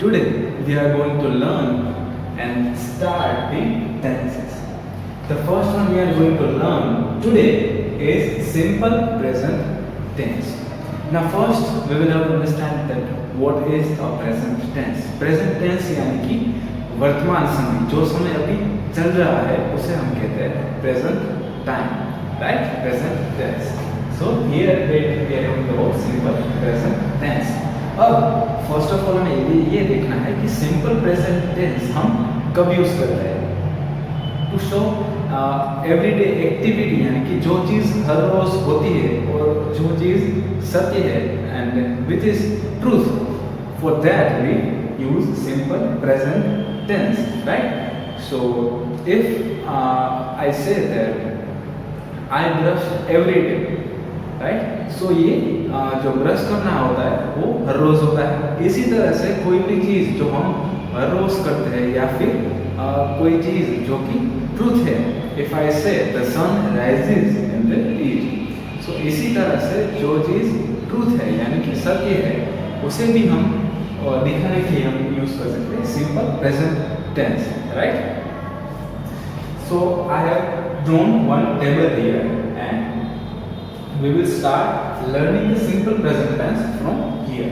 Today we are going to learn and start the tenses. The first one we are going to learn today is simple present tense. Now first we will have to understand that what is a present tense. Present tense यानी कि वर्तमान समय, जो समय अभी चल रहा है उसे हम कहते हैं present time, right? Present tense. So here we are talking about simple present tense. अब फर्स्ट ऑफ ऑल हमें ये देखना है कि सिंपल प्रेजेंट टेंस हम कब यूज कर रहे हैं टू शो एवरीडे एक्टिविटी, यानी कि जो चीज़ हर रोज होती है और जो चीज़ सत्य है and which is truth, for that we use simple present tense, right? So if I say that I brush every day, right? So ये जो ब्रश करना होता है वो हर रोज होता है। इसी तरह से कोई भी चीज़ जो हम हर रोज करते हैं या फिर कोई चीज़ जो कि ट्रूथ है, if I say the sun rises in the east, so इसी तरह से जो चीज़ ट्रूथ है यानी कि सत्य है उसे भी हम दिखाने के लिए हम यूज कर सकते हैं simple present tense, right? So I have drawn one table here and we will start learning the simple present tense from here.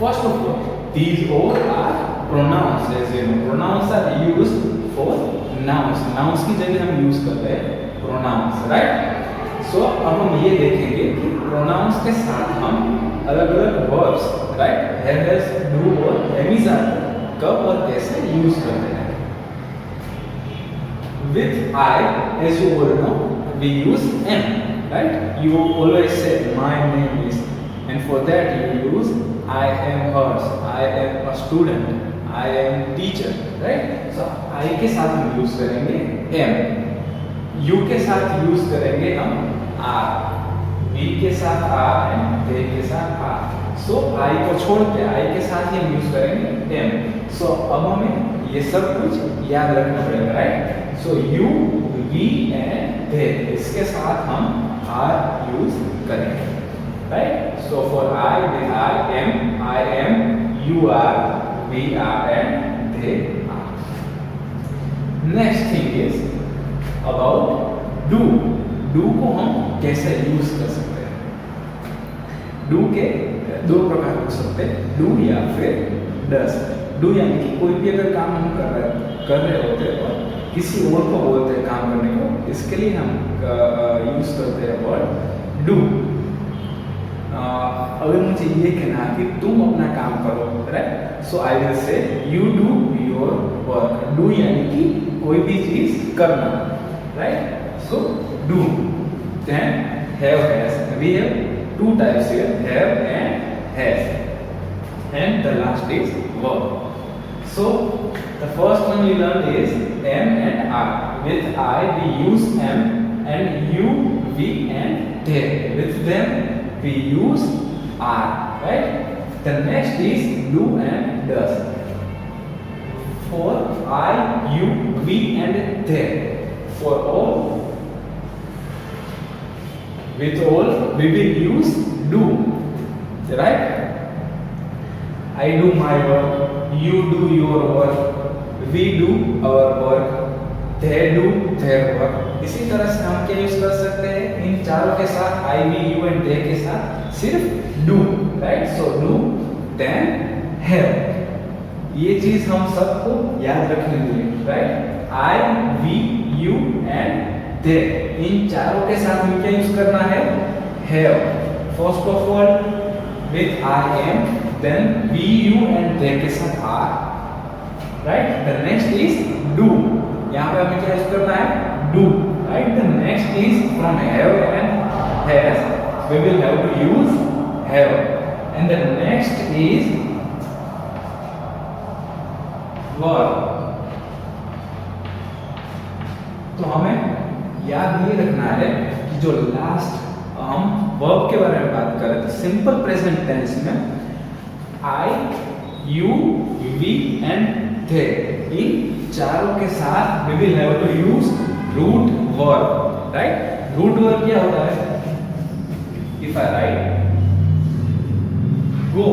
First of all, these all are pronouns. As you know, pronouns are used for nouns. Nouns की जगह हम use करते हैं pronouns, right? So अब हम ये देखेंगे कि pronouns के साथ हम अलग-अलग verbs, right? Have, has, do और am are कब और कैसे use करते हैं. With I, as you all know, we use am, right? You always say my name is, and for that you use I am hers, I am a student, I am teacher, right? So I के साथ हम use करेंगे am, you के साथ use करेंगे हम are, we के साथ are and they के साथ are. So I को छोड़ के I के साथ ही हम यूज करेंगे am. So अब हमें ये सब कुछ याद रखना पड़ेगा, right? So you, we and they, इसके साथ हम are यूज करेंगे, right? So for I, with I am, you are, we are and they are. Next thing is about do. Do को हम कैसे यूज कर सकते हैं? Do के दो प्रकार हो सकते हैं, do या फिर does. Do यानी कि कोई भी अगर काम हम कर रहे होते हैं और किसी और को बोलते हैं काम करने को, इसके लिए हम यूज करते हैं वर्ड डू। अगर मुझे ये कहना कि तुम अपना काम करो, right? So I will say you do your work. Do यानी कि कोई भी चीज करना, right? So do. Then have, has, we have two types here, have and has, and the last is verb. So the first one we learned is am and are. With I we use am, and you, we and they. With them we use are, right? The next is do and does. For I, you, we and they. For all, with all we will use do, right? I do my work, you do your work, we do our work, they do their work. इसी तरह से हम क्या use कर सकते हैं इन चारों के साथ, I, we, you and they के साथ सिर्फ do, right? So do, then have. ये चीज हम सबको याद रखनी चाहिए, right? I, we, you and they. इन चारों के साथ हमें क्या यूज करना है? Have. First of all, with I am, then we, you and they के साथ are, right? The next is do. यहाँ पे हमें क्या यूज करना है? Do, right? The next is from have and has. We will have to use have. And the next is verb. तो हमें याद ये रखना है कि जो लास्ट हम वर्ब के बारे में बात करें तो सिंपल प्रेजेंट टेंस में I, you, we and they, इन चारों के साथ we will have to use root verb, right? Root verb क्या होता है? If I write go,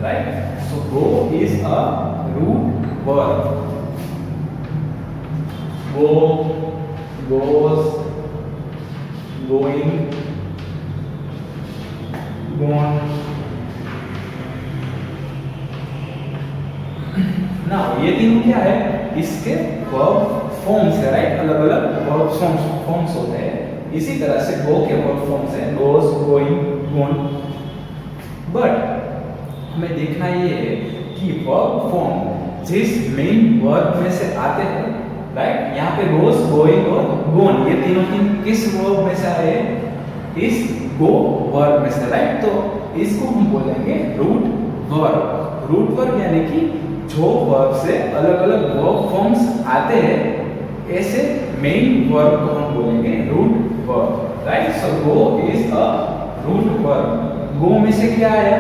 right? So go is a root verb. Go, goes, going, gone. Now ये तीनों क्या है, इसके verb forms है, राइट? अलग अलग verb forms होते हैं. इसी तरह से go के verb forms हैं goes, going, gone. But हमें देखना ये है कि verb form जिस main verb में से आते हैं, राइट? यहाँ पे goes, going और gone ये तीनों किस verb में से आए हैं? इस go verb में से, राइट? तो इसको हम बोलेंगे root verb. root verb यानी कि जो वर्ब से अलग अलग वर्ब फॉर्म्स आते हैं, ऐसे मेन वर्ब को हम बोलेंगे root verb, right? So go is a root verb. Go में से क्या आया?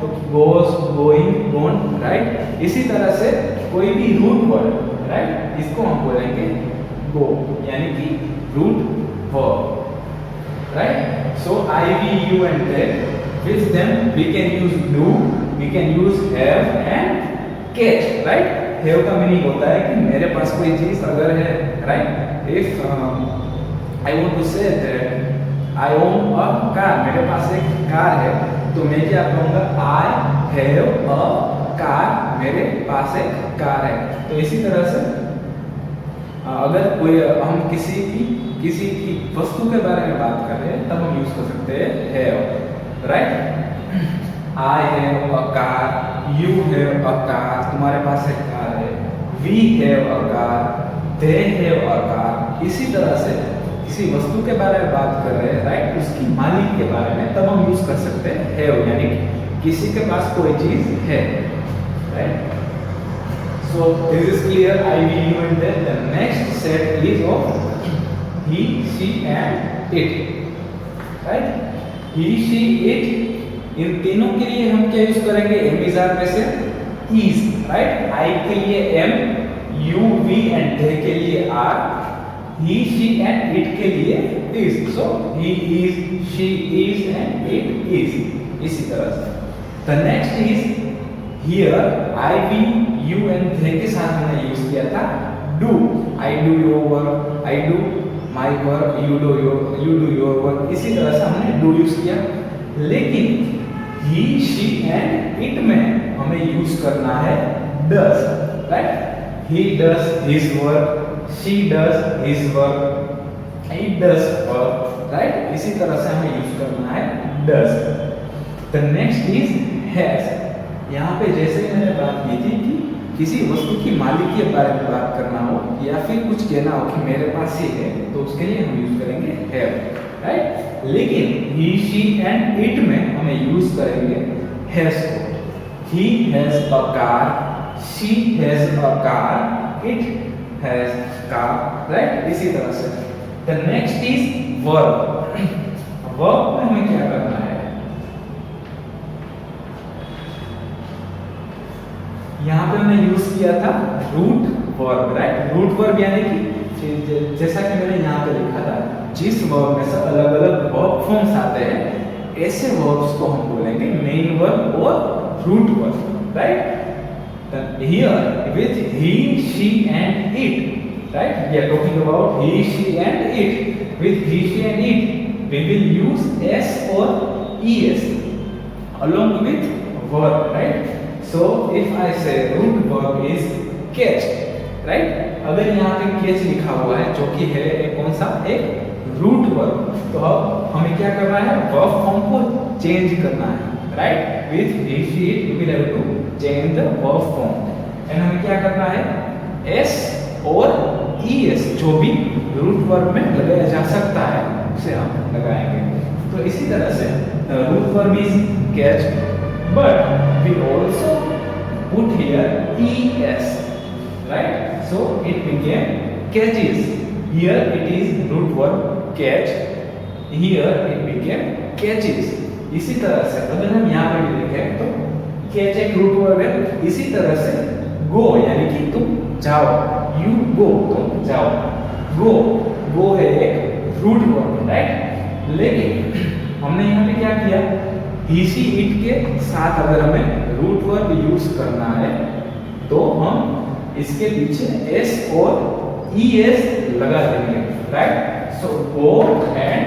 तो गोस, गोइंग, गोन, राइट? इसी तरह से कोई भी रूट वर्ब, राइट, इसको हम बोलेंगे गो यानी कि root verb, right? So I, we, you and they, with them we can use do, we can use have and catch, right? have का मीनिंग होता है कि मेरे पास कोई चीज अगर है, right? if I want to say that I own a car, मेरे पास एक कार है, तो मैं क्या कहूँगा? I have a car, मेरे पास एक कार है. तो इसी तरह से अगर कोई हम किसी की वस्तु के बारे में बात कर रहे हैं, तब हम यूज कर सकते हैं have, right? I have a car, you have a car, तुम्हारे पास एक कार है. We have a car, they have a car. इसी तरह से किसी वस्तु के बारे में बात कर रहे हैं, राइट? उसकी मालिक के बारे में, तब हम यूज कर सकते हैं have, यानी किसी के पास कोई चीज है, right? So this is clear. I, we, you and they. The next set is of he, she and it, right? he, she, it. इन तीनों के लिए हम क्या यूज करेंगे? एम इज आर में से इज, राइट? आई के लिए am, you, we and they के लिए are, he, she and it के लिए is. So he is, she is and it is. इसी तरह से the next is here. I, we, you and they के साथ हमने यूज किया था do. I do your work, I do my work, you do your work. इसी तरह से हमने डू यूज किया. लेकिन he, she and it में हमें यूज करना है does, right? he does his work, she does his work, it does work, right? इसी तरह से हमें यूज करना है does. the next is has. यहाँ पे जैसे मैंने बात की थी कि किसी वस्तु की मालिक के बारे में बात करना हो या फिर कुछ कहना हो कि मेरे पास ये है, तो उसके लिए हम यूज करेंगे have, राइट? लेकिन he, she and it में हमें यूज करेंगे has को. he has a car, she has a car, it has car, right? इसी तरह से the next is verb. verb में हमें क्या करना है? यहाँ पे हमने यूज किया था root verb, right? Root verb यानी कि जैसा कि मैंने यहाँ पे लिखा था, जिस वर्ब में से अलग अलग वर्ब फॉर्म्स आते हैं, ऐसे वर्ब्स को हम बोलेंगे मेन वर्ब और root verb, right? Here with he, she and it, right? We are talking about he, she and it. With he, she and it we will use S और es along with verb, right? So if I say root verb is catch, right? अगर यहाँ पे catch लिखा हुआ है जो कि है एक कौन सा? एक रूट वर्ब. तो अब हमें क्या करना है? वर्ब फॉर्म को चेंज करना है, right? With he, she, it we will have to change the verb form. And हमें क्या करना है? s और es जो भी रूट वर्ब में लगाया जा सकता है उसे हम लगाएंगे. तो इसी तरह से root verb is catch, but we also put here es, right? So it became catches. Here it is root verb catch, here it became catches. इसी तरह से अगर हम यहाँ पर भी लिखें तो catch एक रूट वर्ब है. इसी तरह से go यानी कि तुम जाओ, you go तुम जाओ, go है एक रूट वर्ब, राइट? लेकिन हमने यहाँ पे क्या किया? he, she, it के साथ अगर हमें रूट वर्ब यूज करना है तो हम इसके पीछे एस और ईएस लगा देंगे, right. So go and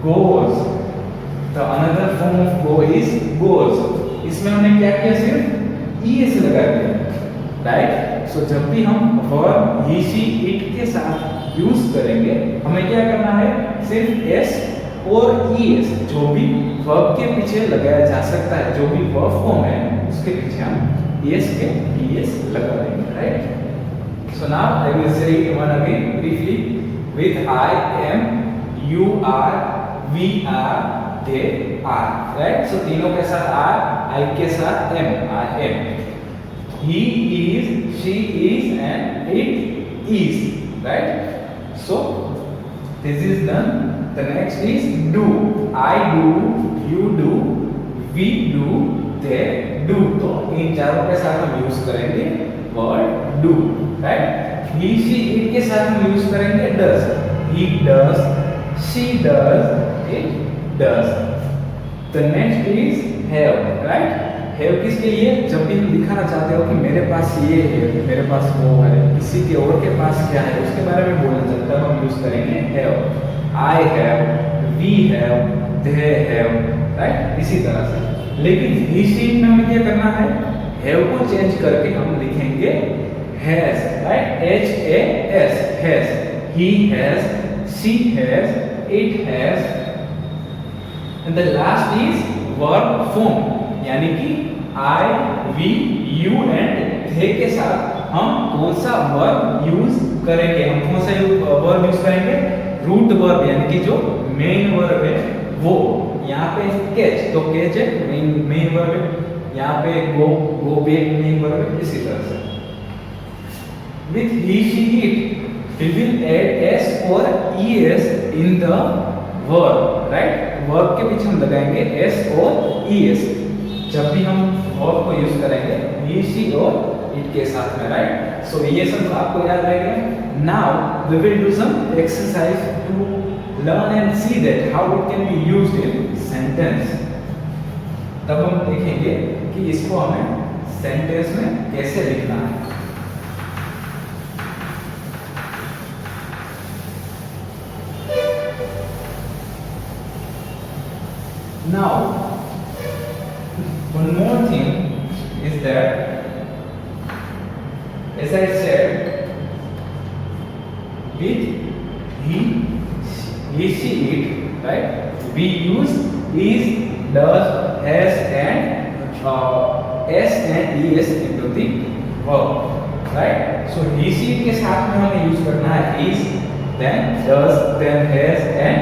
goes, the another form of go is goes. इसमें हमने क्या किया, सिर्फ ईएस लगा दिया, राइट। सो जब भी हम वर्ब ही शी इट के साथ यूज करेंगे हमें क्या करना है, सिर्फ एस और ईएस जो भी वर्ब के पीछे लगाया जा सकता है, जो भी वर्ब फॉर्म है उसके पीछे हम एस के ईएस लगा देंगे, right. So now I will say it one again briefly with I am, you are, we are, they are, right. सो तीनों के साथ आर, आई के साथ am, I am, he is, she is and it is, right? So this is done. The next is do. I do, you do, we do, they do. तो इन चारों के साथ हम यूज करेंगे word do, right? He, she, it के साथ हम use करेंगे does. He does, she does, it does. The next is have, right? Have किसके लिए, जब भी हम दिखाना चाहते हो कि मेरे पास ये है, मेरे पास वो है, किसी के और के पास क्या है उसके बारे में बोलना चाहते हैं, हम यूज करेंगे have. I have, we have, they have, right, इसी तरह से। लेकिन ही शी में हमें क्या करना है, हैव को चेंज करके हम लिखेंगे has, right, H A S, has. He has, she has, it has. And the last is verb form, यानी कि आई, वी, यू एंड दे के साथ हम कौन सा वर्ब यूज करेंगे, हम कौन सा वर्ब यूज करेंगे, रूट वर्ब, यानी कि जो मेन वर्ब है वो। यहाँ पे कैच, तो कैच है मेन वर्ब है, यहाँ पे गो, गो भी एक मेन वर्ब है, इसी तरह से। With he, she, it we will add S और ES in the verb, right. Verb के पीछे हम लगाएंगे एस और ईएस जब भी हम वर्ब को यूज करेंगे ही, शी और इट के साथ में, राइट। सो ये सब आपको याद रहेगा। Now we will do some exercise to learn and see that how it can be used in sentence. तब हम देखेंगे कि इसको हमें सेंटेंस में कैसे लिखना है। Now one more thing is that, as I said, with he, she, it, right? We use is, does, has, and s and es into the verb, right? So he, she के साथ में हमें use करना है is, then does, then has, and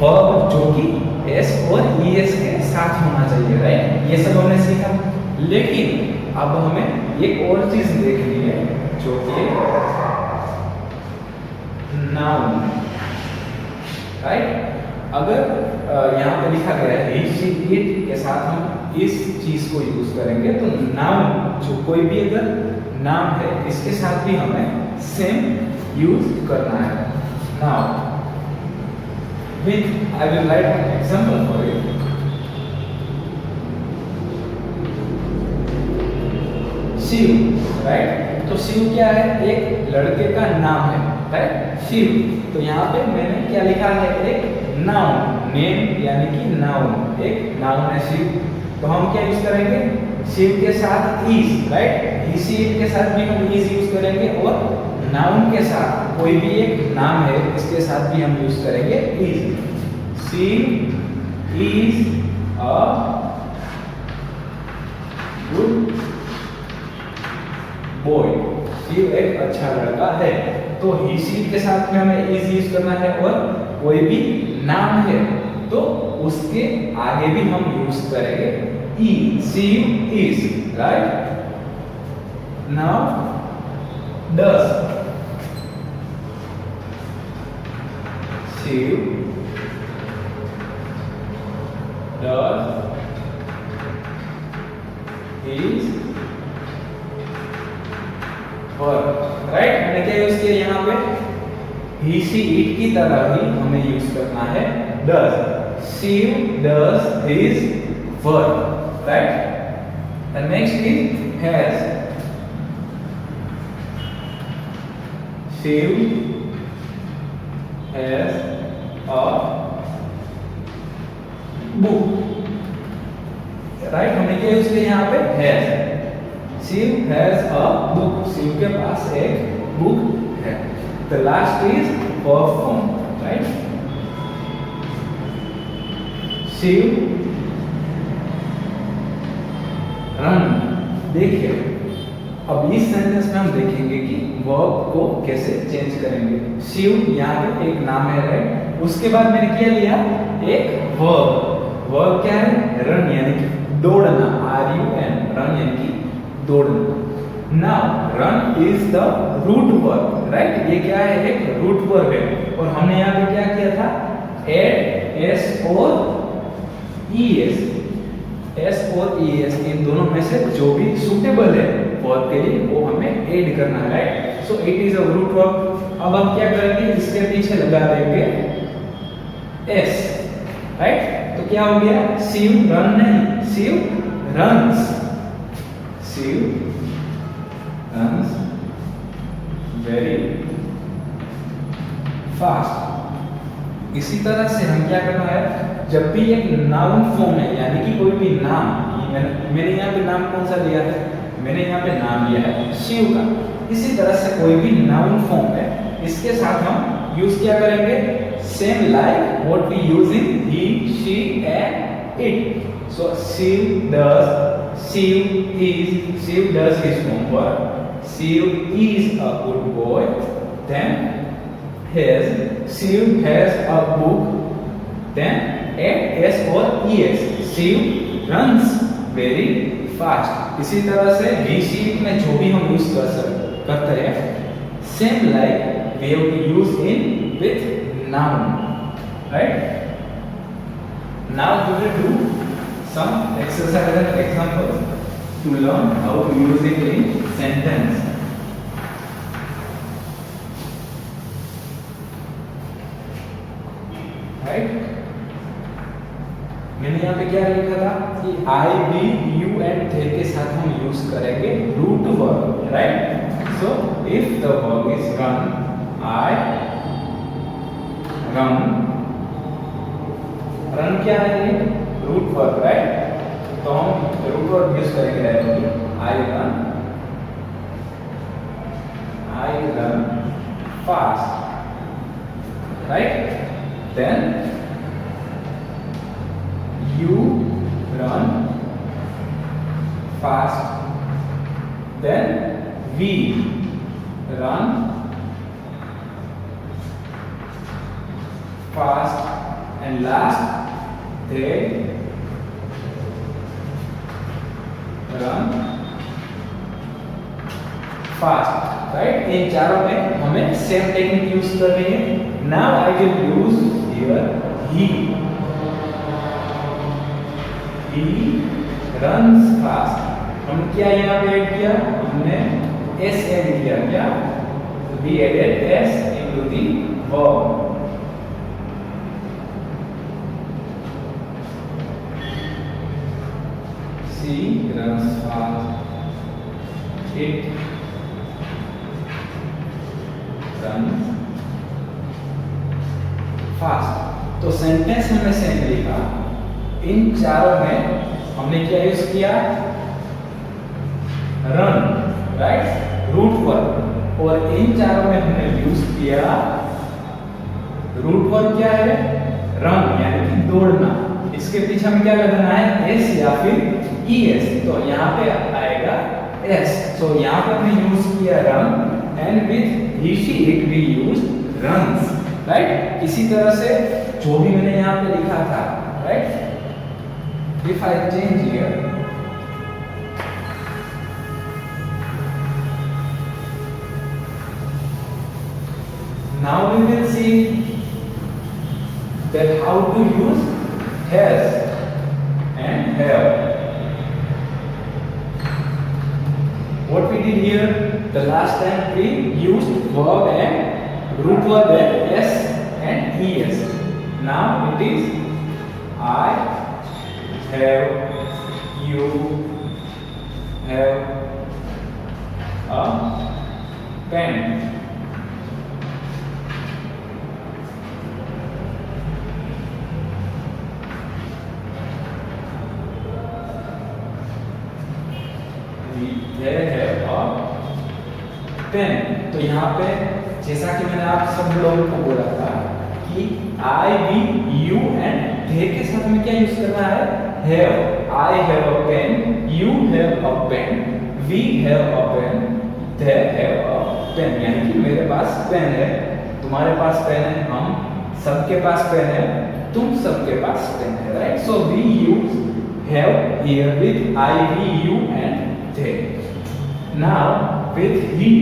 verb जो कि S और ES के साथ होना चाहिए, राइट। ये सब हमने सीखा, लेकिन अब हमें एक और चीज देखनी है जो कि नाउन, राइट। अगर यहाँ पे लिखा गया है ही, शी, इट के साथ हम इस चीज को यूज करेंगे तो नाउन जो कोई भी अगर नाम है इसके साथ भी हमें सेम यूज करना है। Now with, I will write an example for you. Shiv, right. तो शिव क्या है, एक लड़के का नाम है, राइट, शिव। तो यहाँ पे मैंने क्या लिखा है, एक नाउन, नेम यानी कि नाउन, एक नाउन है शिव। तो हम क्या यूज करेंगे, शिव के साथ is, right, he, she, it के साथ भी हम इज यूज करेंगे, और नाउन के साथ कोई भी एक नाम है इसके साथ भी हम यूज करेंगे is. Shiv is a good boy, Shiv एक अच्छा लड़का है। तो ही, शी के साथ में हमें इज यूज करना है, और कोई भी नाम है तो उसके आगे भी हम यूज करेंगे E, she is, right. Now does, Shiv does, is, verb, right. मैंने क्या यूज किया यहाँ पे, ही, शी, इट की तरह ही हमें यूज करना है does। Shiv does his verb, right? The next is has. Shiv has a book. Right, हमने क्या यूज किया यहाँ पे has. Shiv has a book. Shiv के पास एक बुक है. The last is perform. Right, Shiv run. देखिए अब इस सेंटेंस में हम देखेंगे कि वर्ब को कैसे चेंज करेंगे. शिव यहाँ पे एक नाम है, राइट. उसके बाद मैंने क्या लिया, एक वर्ब. वर्ब क्या है, रन यानी कि दौड़ना. RUN, रन यानी कि दौड़ना. Now run is the root verb. Right, ये क्या है, एक रूट वर्ब है. और हमने यहाँ पे क्या किया था, एड एस और ES. एस और ES इन दोनों में से जो भी सुटेबल है वर्ब के लिए वो हमें ऐड करना है. Right, so it is a root verb. अब हम क्या करेंगे, इसके पीछे लगा देंगे S. राइट, तो क्या हो गया, शिव रन नहीं, Shiv runs. Shiv runs very fast. इसी तरह से हम क्या करना है, जब भी एक नाउन फॉर्म है यानी कि कोई भी नाम, मैंने यहाँ पे नाम कौन सा लिया है, मैंने यहाँ पे नाम लिया है शिव का. इसी तरह से कोई भी नाउन फॉर्म है, इसके साथ हम यूज क्या करेंगे, same like what we use in he, she and it. So Shiv does, Shiv is, Shiv does his homework, Shiv is a good boy. Then has, Shiv has a book. Then add S or ES. Shiv runs very fast. इसी तरह से he, she में जो भी हम use करते हैं, same like we have to use in with noun. Right? Now we will do some exercise and examples to learn how to use it in sentence. Right, मैंने यहाँ पे क्या लिखा था कि I, we, you and they के साथ हम यूज करेंगे root verb. Right, so if the verb is run, I run. Run क्या है, ये रूट वर्ब. राइट, तो हम रूट वर्ब यूज करेंगे directly. I run fast. Right, then you run fast. Then we run fast. And last, they run fast. Right, इन चारों में हमें same technique use करनी है. Now I will use here he. He runs fast. हम क्या यहाँ पे add किया, हमने S ऐड किया. क्या, we added S into the verb. She runs fast. It runs fast. तो सेंटेंस में सेम लिखा. इन चारों में हमने क्या यूज किया, रन. Right, root verb. और इन चारों में हमने यूज किया रूट वर्ब. क्या है, रन यानी कि दौड़ना. इसके पीछे हमें क्या लगाना है, S या फिर ES. तो यहाँ पे आएगा S. सो यहाँ पे हमने यूज किया run and with he, she, it we use runs. Right, इसी तरह से जो भी मैंने यहाँ पे लिखा था. Right, if I change here, now we will see that how to use has and have. What we did here, the last time we used verb and root verb and S and ES. Now it is I have, you have a pen. They have a pen. तो यहाँ पे जैसा कि मैंने आप सब लोगों को बोला था कि I, we, you and they के साथ में क्या यूज करना है? Have. I have a pen. You have a pen. We have a pen. They have a pen. यानी कि मेरे पास पेन है, तुम्हारे पास पेन है, हम सबके पास पेन है, तुम सबके पास पेन है, right? So we use have here with I, we, you and they. Now with he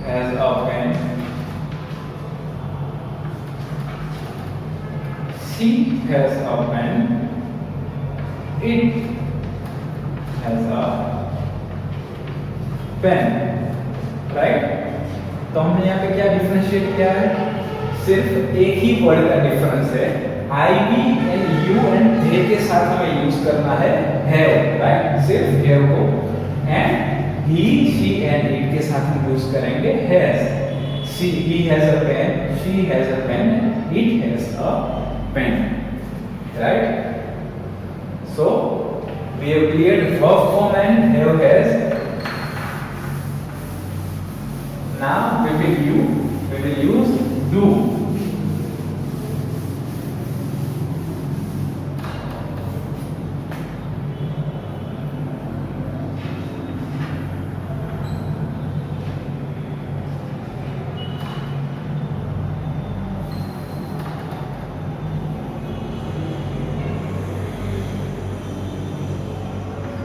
has a pen. She has a pen. It has a pen. Right? तो हमने यहाँ पे क्या डिफरेंशिएट किया है? सिर्फ एक ही वर्ड का डिफरेंस है. I, we and you and they के साथ हमें यूज करना है have, right? सिर्फ have को. And he, she and it के साथ हम यूज करेंगे has. He has a pen, she has a pen, it has a pen, right? So we have cleared verb form and have has. Now we will use do.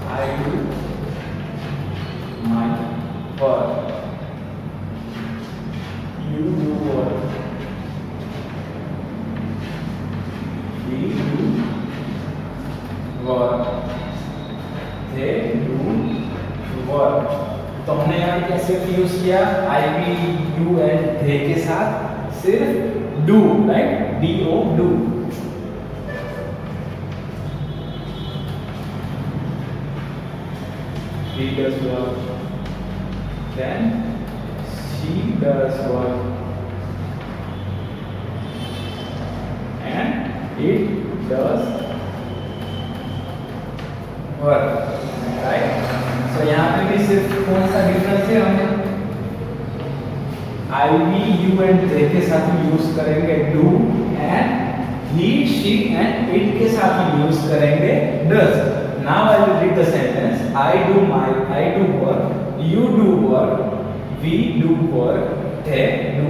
I do my work. You do work. We do work. They do work. तो हमने यहाँ पे क्या सिर्फ use किया I, we, you and they के साथ सिर्फ do, right? D-O, do. He does work. Then she does work. And it does work. Right? So यहाँ पे भी सिर्फ कौन सा डिफरेंस है? हमें I, we, you and they के साथ हम यूज करेंगे do and he, she and it के साथ हम यूज करेंगे does. Now I will read the sentence. I do work, you do work, we do work, they do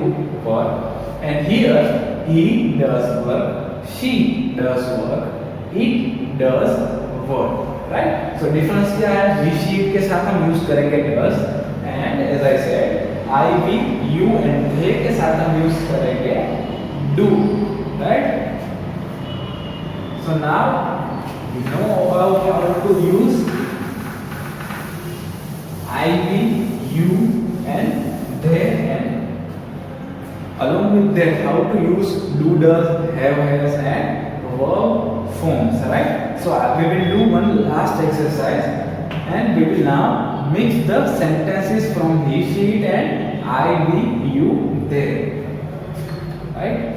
work. And here he does work, she does work, it does work. Right? So difference क्या है? We, she के साथ हम use करेंगे does and as I said I, we, you and they के साथ हम use करेंगे do. Right? So now we know about how to use I, we, you and they and along with that how to use do, does, have, has and verb forms, right? So we will do one last exercise and we will now mix the sentences from he, she, it and I, we, you, they, right?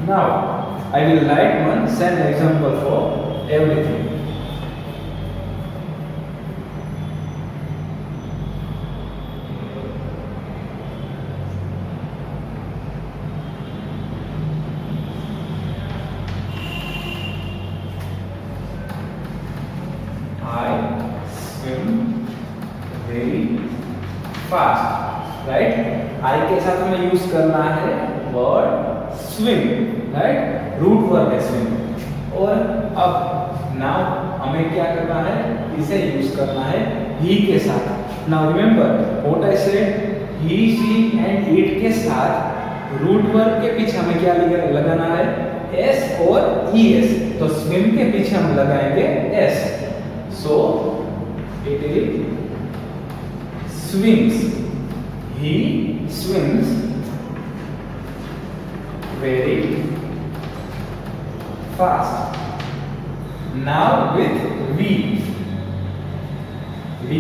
Now, I will write one send example for everything. I swim very fast, right? I के साथ हमें use करना है word swim, right? Root verb है swim. और अब now हमें क्या करना है? इसे यूज करना है he के साथ. Now remember what I said, he, she and it के साथ रूट वर्ब के पीछे हमें क्या लगाना है? S और es. तो swim के पीछे हम लगाएंगे S. So it is swims. He swims very fast. Now with we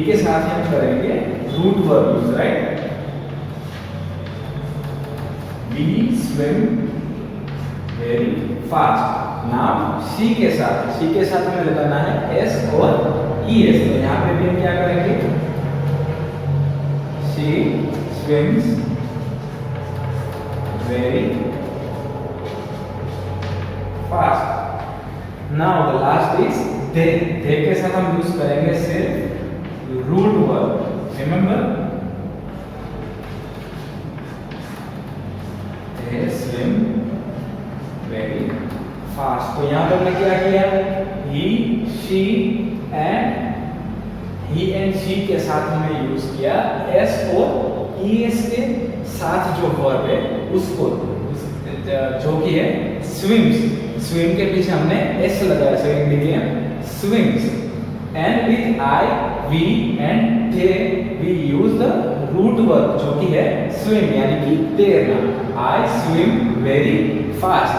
के साथ हम करेंगे root verb use, right? We swim very fast. Now she के साथ हमें लगाना है s और es, तो यहाँ पे भी हम क्या करेंगे? She swims very fast. Now the last is they के साथ हम यूज करेंगे सिर्फ root verb. Remember, they swim very fast. तो यहाँ पे हमने क्या किया? he and she के साथ हमने यूज किया s और es के साथ जो वर्ब है उसको, जो कि है swims. swim के पीछे हमने s लगाया, so it became swims. And with I, we and they we use the root verb जो कि है swim, यानी कि तैरना. I swim very fast.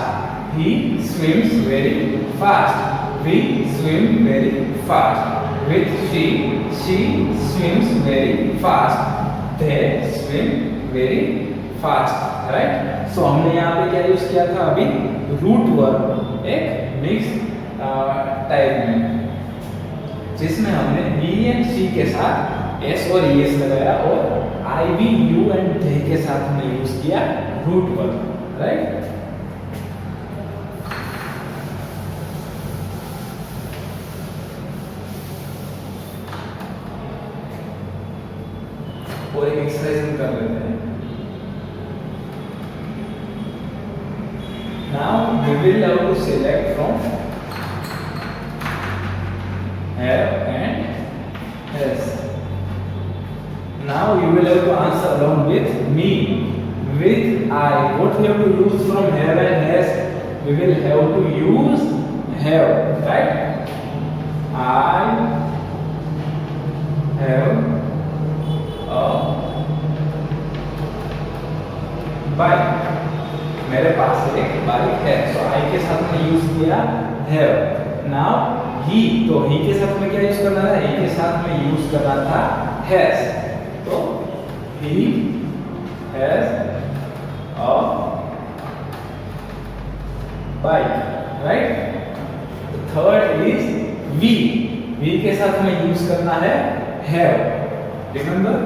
He swims very fast. We swim very fast. With she swims very fast. They swim very fast. Right? So हमने यहाँ पे क्या यूज किया था अभी? रूट वर्ब, एक मिक्स टाइप में, जिसमें हमने he and she के साथ s और es लगाया और I, we, you and they के साथ हमने यूज किया रूट वर्ब, राइट? और एक एक्सरसाइज हम कर लेते हैं. Now we will have to select from have and has. Now you will have to answer along with me. With I, what we have to use from have and has? We will have to use have, right? I have a bike. मेरे पास एक bike है, so I के साथ में use किया have. Now he, तो he के साथ में क्या यूज करना था? he के साथ में यूज करना था has. तो he has a bike, right? The third is we के साथ में यूज करना है have. Remember?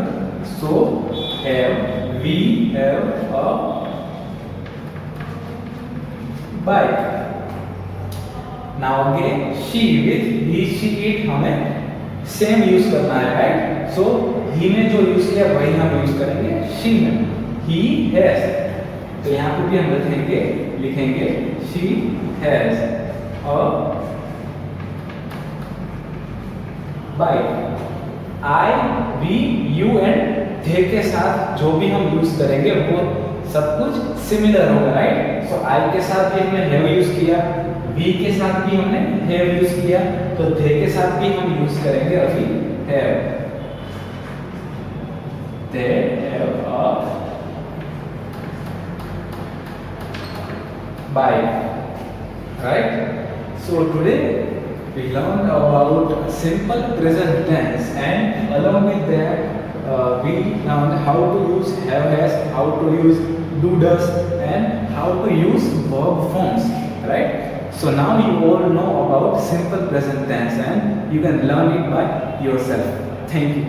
So have, we have a bike. Now again she, with he, she, it हमें सेम यूज करना है, राइट? सो he में जो यूज किया वही हम यूज करेंगे she में. he has, तो यहाँ पे भी हम लिखेंगे she has a bike. I, we, you and they के साथ जो भी हम यूज करेंगे वो सब कुछ सिमिलर होगा, राइट? सो I के साथ भी हमने have यूज किया, we के साथ भी हमने have यूज किया, तो they के साथ भी हम यूज करेंगे अभी have. They have a bike, right? So today we learned about simple present tense, and along with that we learned how to use have has, how to use do does, and how to use verb forms, right? So now you all know about simple present tense and you can learn it by yourself. Thank you.